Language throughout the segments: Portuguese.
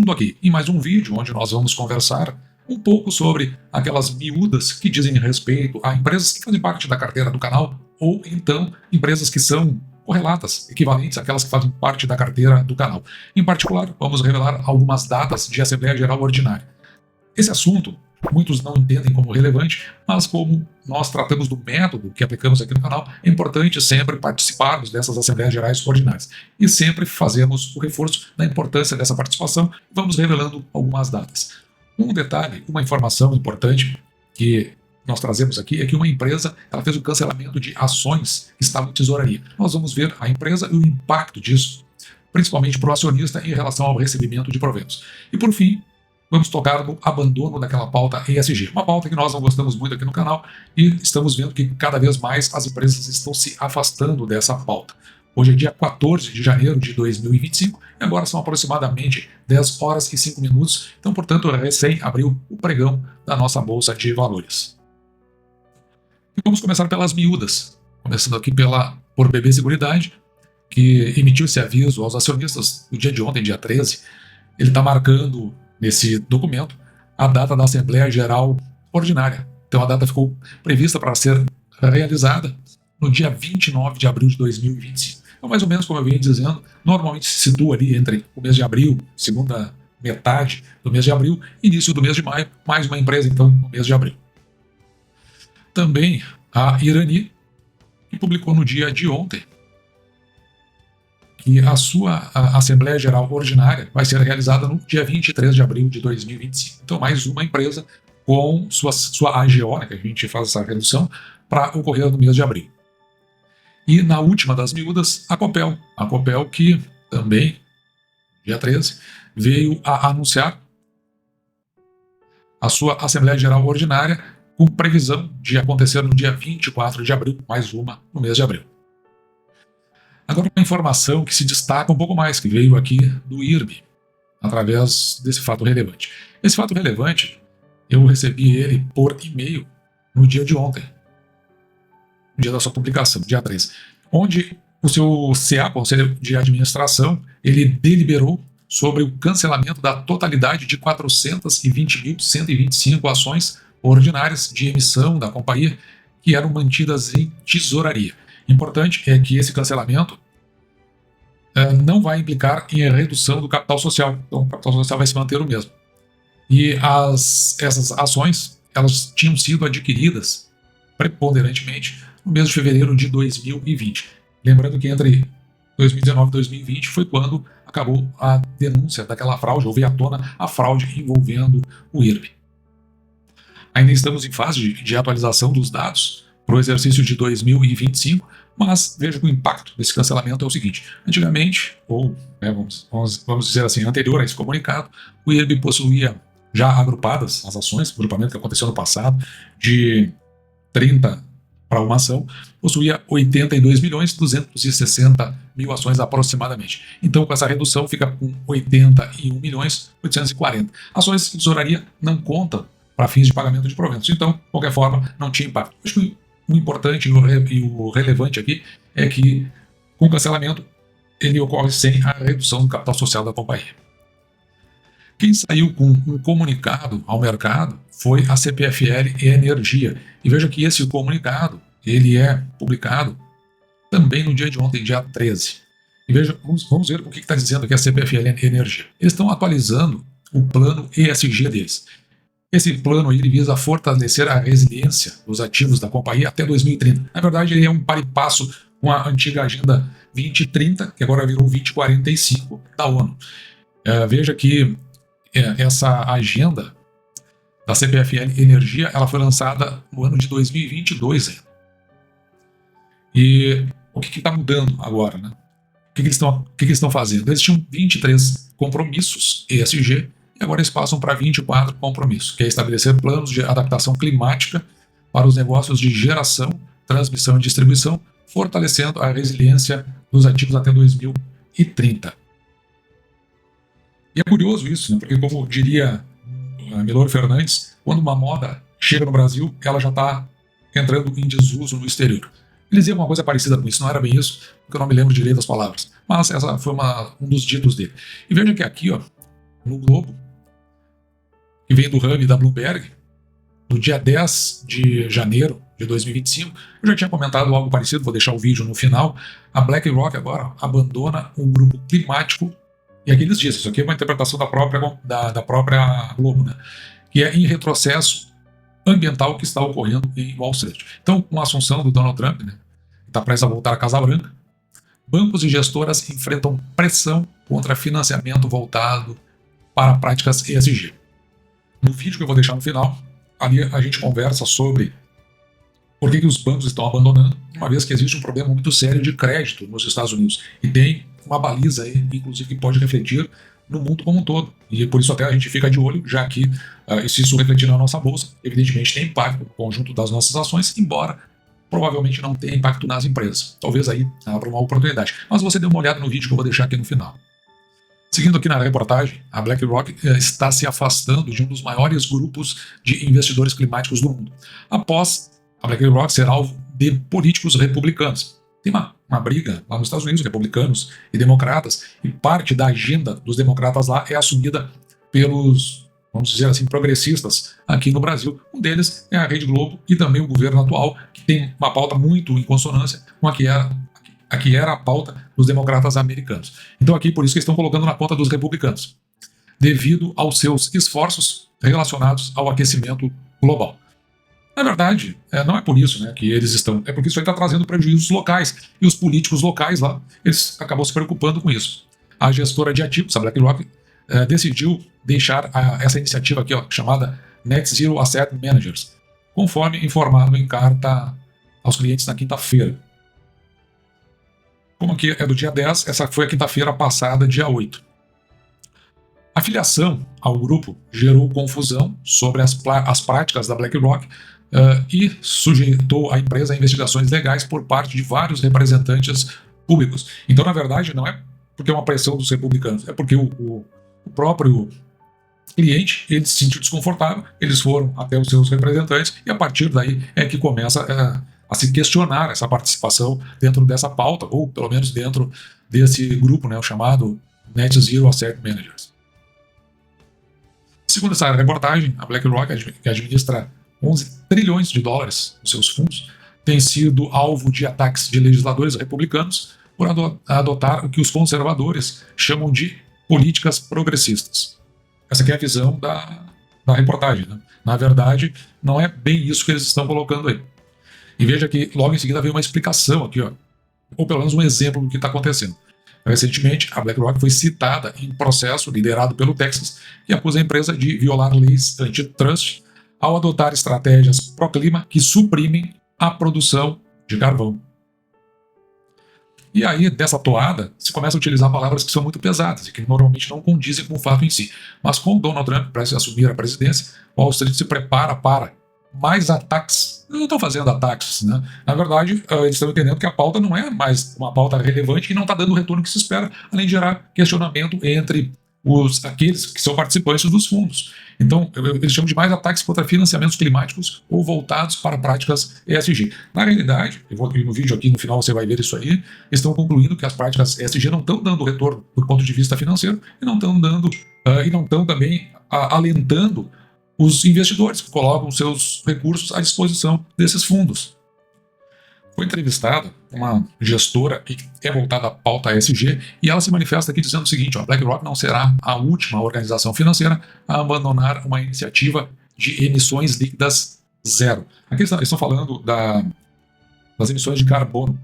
junto aqui em mais um vídeo onde nós vamos conversar um pouco sobre aquelas miúdas que dizem respeito a empresas que fazem parte da carteira do canal ou então empresas que são correlatas, equivalentes àquelas que fazem parte da carteira do canal. Em particular, vamos revelar algumas datas de Assembleia Geral Ordinária. Esse assunto muitos não entendem como relevante, mas como nós tratamos do método que aplicamos aqui no canal, é importante sempre participarmos dessas Assembleias Gerais Ordinárias. E sempre fazemos o reforço da importância dessa participação e vamos revelando algumas datas. Um detalhe, uma informação importante que nós trazemos aqui é que uma empresa ela fez o cancelamento de ações que estavam em tesouraria. Nós vamos ver a empresa e o impacto disso, principalmente para o acionista em relação ao recebimento de proventos. E por fim, vamos tocar no abandono daquela pauta ESG, uma pauta que nós não gostamos muito aqui no canal e estamos vendo que cada vez mais as empresas estão se afastando dessa pauta. Hoje é dia 14 de janeiro de 2025 e agora são aproximadamente 10 horas e 5 minutos, então, portanto, recém abriu o pregão da nossa Bolsa de Valores. E vamos começar pelas miúdas, começando aqui por BB Seguridade, que emitiu esse aviso aos acionistas no dia de ontem, dia 13. Ele está marcando nesse documento a data da Assembleia Geral Ordinária. Então a data ficou prevista para ser realizada no dia 29 de abril de 2025. Então, mais ou menos como eu vinha dizendo, normalmente se situa ali entre o mês de abril, segunda metade do mês de abril, início do mês de maio, mais uma empresa então no mês de abril. Também a Irani, que publicou no dia de ontem que a sua Assembleia Geral Ordinária vai ser realizada no dia 23 de abril de 2025. Então, mais uma empresa com sua AGO, né, que a gente faz essa redução, para ocorrer no mês de abril. E na última das miúdas, a Copel. A Copel que também, dia 13, veio a anunciar a sua Assembleia Geral Ordinária com previsão de acontecer no dia 24 de abril, mais uma no mês de abril. Agora, uma informação que se destaca um pouco mais, que veio aqui do IRB, através desse fato relevante. Esse fato relevante, eu recebi ele por e-mail no dia de ontem, no dia da sua publicação, dia 13, onde o seu CA, Conselho de Administração, ele deliberou sobre o cancelamento da totalidade de 420.125 ações ordinárias de emissão da companhia que eram mantidas em tesouraria. Importante é que esse cancelamento não vai implicar em redução do capital social. Então, o capital social vai se manter o mesmo. E essas ações elas tinham sido adquiridas preponderantemente no mês de fevereiro de 2020. Lembrando que entre 2019 e 2020 foi quando acabou a denúncia daquela fraude, ou veio à tona a fraude envolvendo o IRB. Ainda estamos em fase de atualização dos dados para o exercício de 2025, mas veja que o impacto desse cancelamento é o seguinte: antigamente, ou vamos dizer assim, anterior a esse comunicado, o IRB possuía já agrupadas as ações, o agrupamento que aconteceu no passado, de 30 para uma ação, possuía 82.260.000 ações aproximadamente. Então, com essa redução, fica com 81.840.000. Ações de tesouraria não contam para fins de pagamento de proventos. Então, de qualquer forma, não tinha impacto. Acho que o importante e o relevante aqui é que, com o cancelamento, ele ocorre sem a redução do capital social da companhia. Quem saiu com um comunicado ao mercado foi a CPFL Energia. E veja que esse comunicado ele é publicado também no dia de ontem, dia 13. E veja, vamos ver o que está dizendo aqui a CPFL Energia. Eles estão atualizando o plano ESG deles. Esse plano ele visa fortalecer a resiliência dos ativos da companhia até 2030. Na verdade, ele é um par e passo com a antiga Agenda 2030, que agora virou 2045 da ONU. Veja que essa agenda da CPFL Energia ela foi lançada no ano de 2022 ainda. E o que está mudando agora, né? O que eles estão fazendo? Eles tinham 23 compromissos ESG e agora eles passam para 24 compromissos, que é estabelecer planos de adaptação climática para os negócios de geração, transmissão e distribuição, fortalecendo a resiliência dos ativos até 2030. E é curioso isso, né? Porque, como diria Milor Fernandes, quando uma moda chega no Brasil, ela já está entrando em desuso no exterior. Ele dizia uma coisa parecida com isso, não era bem isso, porque eu não me lembro direito das palavras, mas essa foi um dos ditos dele. E veja que aqui, no Globo, que vem do Rami da Bloomberg, no dia 10 de janeiro de 2025, eu já tinha comentado algo parecido, vou deixar o vídeo no final. A BlackRock agora abandona um grupo climático, e aqui eles dizem, isso aqui é uma interpretação da própria Globo, né? Que é em retrocesso ambiental que está ocorrendo em Wall Street. Então, com a assunção do Donald Trump, né, que está prestes a voltar à Casa Branca, bancos e gestoras enfrentam pressão contra financiamento voltado para práticas ESG. No vídeo que eu vou deixar no final, ali a gente conversa sobre por que os bancos estão abandonando, uma vez que existe um problema muito sério de crédito nos Estados Unidos e tem uma baliza aí, inclusive, que pode refletir no mundo como um todo. E por isso até a gente fica de olho, já que se isso refletir na nossa bolsa, evidentemente tem impacto no conjunto das nossas ações, embora provavelmente não tenha impacto nas empresas. Talvez aí abra uma oportunidade. Mas você dê uma olhada no vídeo que eu vou deixar aqui no final. Seguindo aqui na reportagem, a BlackRock está se afastando de um dos maiores grupos de investidores climáticos do mundo, após a BlackRock ser alvo de políticos republicanos. Tem uma briga lá nos Estados Unidos, republicanos e democratas, e parte da agenda dos democratas lá é assumida pelos, vamos dizer assim, progressistas aqui no Brasil. Um deles é a Rede Globo e também o governo atual, que tem uma pauta muito em consonância com a que era a pauta dos democratas americanos. Então aqui, por isso que estão colocando na conta dos republicanos, devido aos seus esforços relacionados ao aquecimento global. Na verdade, não é por isso, né, que eles estão, é porque isso aí está trazendo prejuízos locais, e os políticos locais lá, eles acabam se preocupando com isso. A gestora de ativos, a BlackRock, decidiu deixar essa iniciativa aqui, ó, chamada Net Zero Asset Managers, conforme informado em carta aos clientes na quinta-feira. Como aqui é do dia 10, essa foi a quinta-feira passada, dia 8. A filiação ao grupo gerou confusão sobre as práticas da BlackRock e sujeitou a empresa a investigações legais por parte de vários representantes públicos. Então, na verdade, não é porque é uma pressão dos republicanos, é porque o próprio cliente ele se sentiu desconfortável, eles foram até os seus representantes e a partir daí é que começa a se questionar essa participação dentro dessa pauta, ou pelo menos dentro desse grupo, né, o chamado Net Zero Asset Managers. Segundo essa reportagem, a BlackRock, que administra 11 trilhões de dólares nos seus fundos, tem sido alvo de ataques de legisladores republicanos por adotar o que os conservadores chamam de políticas progressistas. Essa aqui é a visão da reportagem, né? Na verdade, não é bem isso que eles estão colocando aí. E veja que logo em seguida veio uma explicação aqui, ó, ou pelo menos um exemplo do que está acontecendo. Recentemente, a BlackRock foi citada em processo liderado pelo Texas que acusa a empresa de violar leis antitrust ao adotar estratégias pró-clima que suprimem a produção de carvão. E aí, dessa toada, se começa a utilizar palavras que são muito pesadas e que normalmente não condizem com o fato em si. Mas com Donald Trump prestes a assumir a presidência, Wall Street se prepara para mais ataques. Eles não estão fazendo ataques, né? Na verdade, eles estão entendendo que a pauta não é mais uma pauta relevante e não está dando o retorno que se espera, além de gerar questionamento entre aqueles que são participantes dos fundos. Então, eles chamam de mais ataques contra financiamentos climáticos ou voltados para práticas ESG. Na realidade, no vídeo aqui no final você vai ver isso aí, estão concluindo que as práticas ESG não estão dando retorno do ponto de vista financeiro e não estão dando e não estão também alentando os investidores que colocam seus recursos à disposição desses fundos. Foi entrevistada uma gestora que é voltada à pauta ESG e ela se manifesta aqui dizendo o seguinte: a BlackRock não será a última organização financeira a abandonar uma iniciativa de emissões líquidas zero. Aqui eles estão falando das emissões de carbono,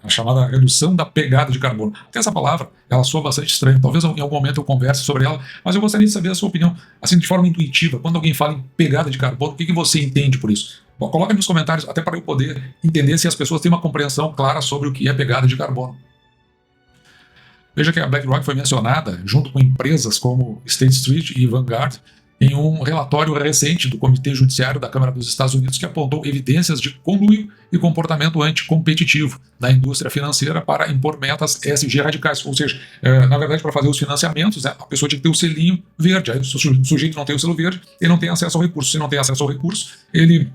a chamada redução da pegada de carbono. Até essa palavra, ela soa bastante estranha. Talvez em algum momento eu converse sobre ela, mas eu gostaria de saber a sua opinião, assim, de forma intuitiva. Quando alguém fala em pegada de carbono, o que você entende por isso? Bom, coloca nos comentários, até para eu poder entender se as pessoas têm uma compreensão clara sobre o que é pegada de carbono. Veja que a BlackRock foi mencionada, junto com empresas como State Street e Vanguard, em um relatório recente do Comitê Judiciário da Câmara dos Estados Unidos que apontou evidências de conluio e comportamento anticompetitivo da indústria financeira para impor metas ESG radicais. Ou seja, na verdade, para fazer os financiamentos, a pessoa tinha que ter o selinho verde. Aí o sujeito não tem o selo verde, ele não tem acesso ao recurso. Se não tem acesso ao recurso, ele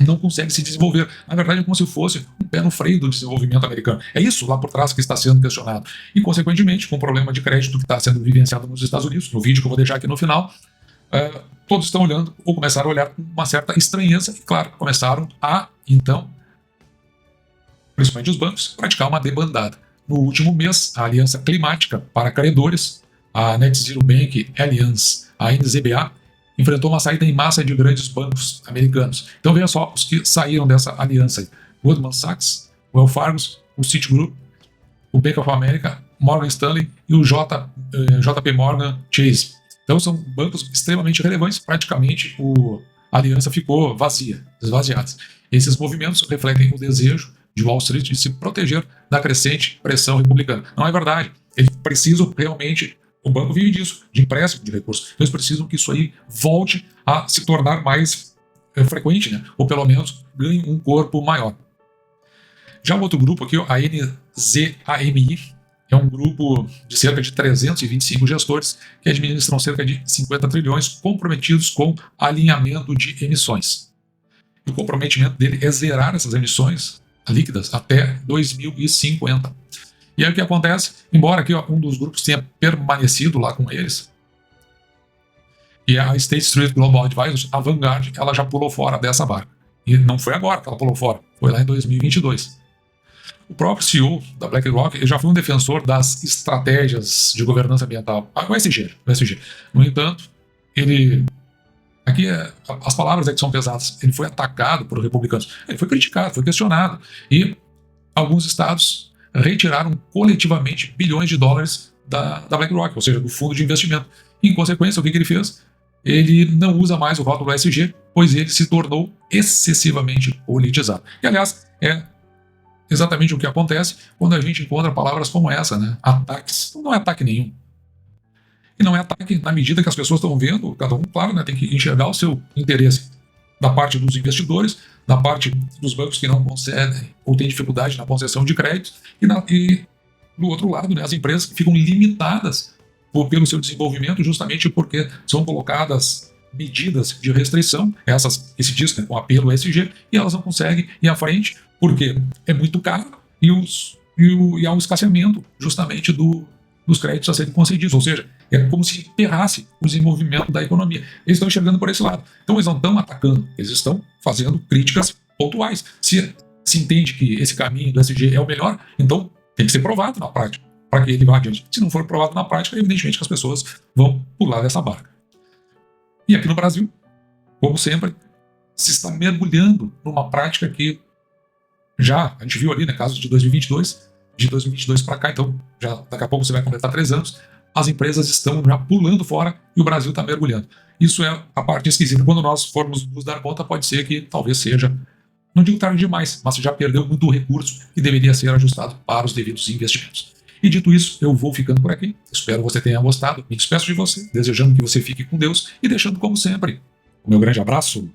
não consegue se desenvolver. Na verdade, é como se fosse um pé no freio do desenvolvimento americano. É isso lá por trás que está sendo questionado. E, consequentemente, com o problema de crédito que está sendo vivenciado nos Estados Unidos, no vídeo que eu vou deixar aqui no final, todos estão olhando, ou começaram a olhar com uma certa estranheza, e, claro, começaram a, então, principalmente os bancos, praticar uma debandada. No último mês, a Aliança Climática para Credores, a Net Zero Bank Alliance, a NZBA, enfrentou uma saída em massa de grandes bancos americanos. Então veja só os que saíram dessa aliança: Goldman Sachs, Wells Fargo, o Citigroup, o Bank of America, Morgan Stanley e o JP Morgan Chase. Então são bancos extremamente relevantes, praticamente a aliança ficou vazia, esvaziada. Esses movimentos refletem o desejo de Wall Street de se proteger da crescente pressão republicana. Não é verdade. Eles precisam realmente, o banco vive disso, de empréstimo de recursos. Eles precisam que isso aí volte a se tornar mais frequente, né? Ou pelo menos ganhe um corpo maior. Já o outro grupo aqui, a NZAMI, é um grupo de cerca de 325 gestores que administram cerca de 50 trilhões comprometidos com alinhamento de emissões. E o comprometimento dele é zerar essas emissões líquidas até 2050. E aí o que acontece? Embora aqui um dos grupos tenha permanecido lá com eles, e a State Street Global Advisors, a Vanguard, ela já pulou fora dessa barca. E não foi agora que ela pulou fora, foi lá em 2022. O próprio CEO da BlackRock ele já foi um defensor das estratégias de governança ambiental, o ESG. No entanto, aqui as palavras que são pesadas, ele foi atacado por republicanos, ele foi criticado, foi questionado, e alguns estados retiraram coletivamente bilhões de dólares da BlackRock, ou seja, do fundo de investimento. Em consequência, o que ele fez? Ele não usa mais o rótulo ESG, pois ele se tornou excessivamente politizado. E, aliás, é exatamente o que acontece quando a gente encontra palavras como essa, né? Ataques. Não é ataque nenhum. E não é ataque na medida que as pessoas estão vendo, cada um, claro, né, tem que enxergar o seu interesse da parte dos investidores, da parte dos bancos que não concedem ou têm dificuldade na concessão de créditos, e do outro lado, né, as empresas que ficam limitadas pelo seu desenvolvimento justamente porque são colocadas medidas de restrição, essas que se diz, né, com apelo ESG, e elas não conseguem ir à frente porque é muito caro e há um escasseamento justamente dos créditos a serem concedidos, ou seja, é como se emperrasse o desenvolvimento da economia. Eles estão enxergando por esse lado. Então eles não estão atacando, eles estão fazendo críticas pontuais. Se entende que esse caminho do ESG é o melhor, então tem que ser provado na prática, para que ele vá adiante. Se não for provado na prática, evidentemente que as pessoas vão pular dessa barca. E aqui no Brasil, como sempre, se está mergulhando numa prática que já, a gente viu ali, né, casos de 2022 para cá, então já daqui a pouco você vai completar 3 anos, as empresas estão já pulando fora e o Brasil está mergulhando. Isso é a parte esquisita. Quando nós formos nos dar conta, pode ser que talvez seja, não digo tarde demais, mas já perdeu muito recurso que deveria ser ajustado para os devidos investimentos. E dito isso, eu vou ficando por aqui. Espero que você tenha gostado. Me despeço de você, desejando que você fique com Deus e deixando, como sempre, o meu grande abraço.